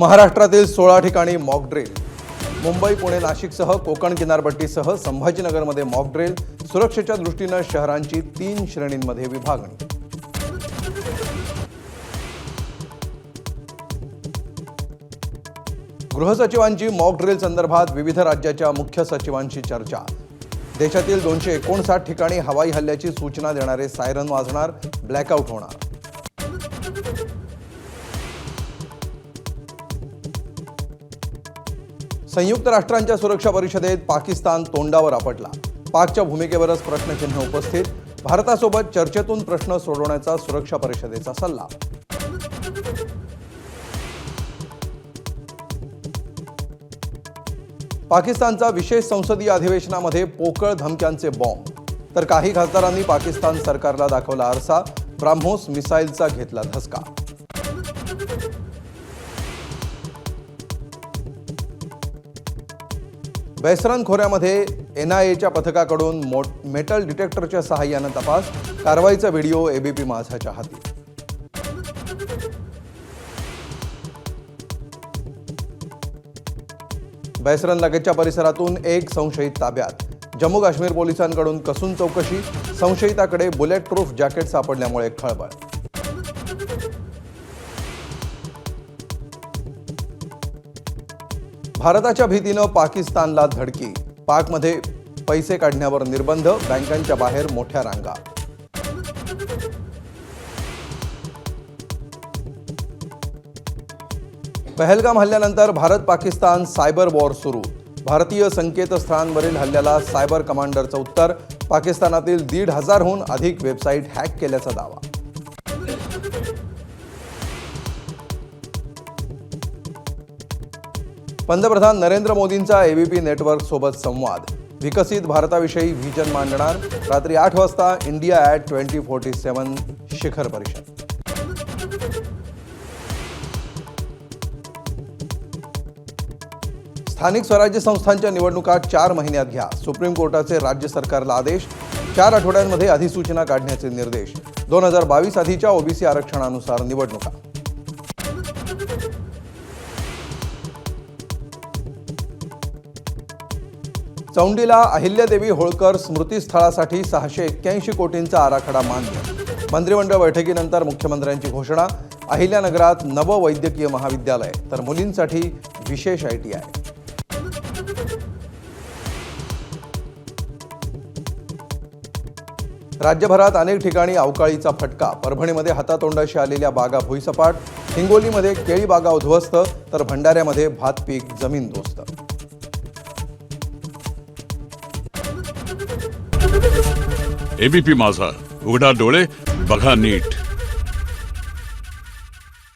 महाराष्ट्रातील 16 ठिकाणी mock drill. Mumbai, Pune, नाशिकसह कोकण किनारपट्टीसह संभाजीनगरमध्ये मॉक ड्रिल। सुरक्षेच्या दृष्टीने शहरांची 3 श्रेणींमध्ये विभागणी। गृहसचिवांची मॉक ड्रिल संदर्भात विविध राज्याच्या मुख्य सचिवांशी चर्चा। देशातील 259 ठिकाणी हवाई हल्ल्याची सूचना देणारे सायरन वाजणार, ब्लॅकआउट होणार। संयुक्त राष्ट्रांच्या सुरक्षा परिषदेत पाकिस्तान तोंडावर आपटला। पाकच्या भूमिकेवरच प्रश्नचिन्ह उपस्थित। भारतासोबत चर्चेतून प्रश्न सोडवण्याचा सुरक्षा परिषदेचा सल्ला। पाकिस्तानचा विशेष संसदीय अधिवेशनामध्ये पोकळ धमक्यांचे बॉम्ब, तर काही खासदारांनी पाकिस्तान सरकारला दाखवला आरसा। ब्राह्मोस मिसाईलचा घेतला धसका। वेस्टर्न खोऱ्यामध्ये NIAच्या पथकाकडून मेटल डिटेक्टरच्या सहाय्याने तपास। कारवाईचा व्हिडिओ ABP माझाच्या हाती। वेस्टर्न लगेचच्या परिसरातून एक संशयित ताब्यात। जम्मू काश्मीर पोलिसांकडून कसून चौकशी। संशयिताकडे बुलेट प्रूफ जॅकेट सापडल्यामुळे खळबळ। भारताच्या भीतीनं पाकिस्तानला धडकी। पाकमध्ये पैसे काढण्यावर निर्बंध, बँकांच्या बाहेर मोठ्या रांगा। पहलगाम हल्ल्यानंतर भारत पाकिस्तान सायबर वॉर सुरू। भारतीय संकेतस्थळांवरील हल्ल्याला सायबर कमांडरचं उत्तर। पाकिस्तानातील 1,500हून अधिक वेबसाईट हॅक केल्याचा दावा। पंतप्रधान नरेंद्र मोदींचा ABP नेटवर्क सोबत संवाद। विकसित भारताविषयी व्हिजन मांडणार। रात्री 8 वाजता इंडिया @ 2047 शिखर परिषद। स्थानिक स्वराज्य संस्थांच्या निवडणुका 4 महिन्यात घ्या। सुप्रीम कोर्टाचे राज्य सरकारला आदेश। 4 आठवड्यांमध्ये अधिसूचना काढण्याचे निर्देश। 2022 आधीच्या OBC आरक्षणानुसार निवडणुका। चौंडीला अहिल्यादेवी होळकर स्मृतीस्थळासाठी 681 कोटींचा आराखडा मान्य। मंत्रिमंडळ बैठकीनंतर मुख्यमंत्र्यांची घोषणा। अहिल्यानगरात नवं वैद्यकीय महाविद्यालय, तर मुलींसाठी विशेष ITI। राज्यभरात अनेक ठिकाणी अवकाळीचा फटका। परभणीमध्ये हातातोंडाशी आलेल्या बागा भुईसपाट। हिंगोलीमध्ये केळी बागा उद्ध्वस्त, तर भंडाऱ्यामध्ये भात पीक जमीनदोस्त। ABP माझा, उघडा डोळे बघा नीट।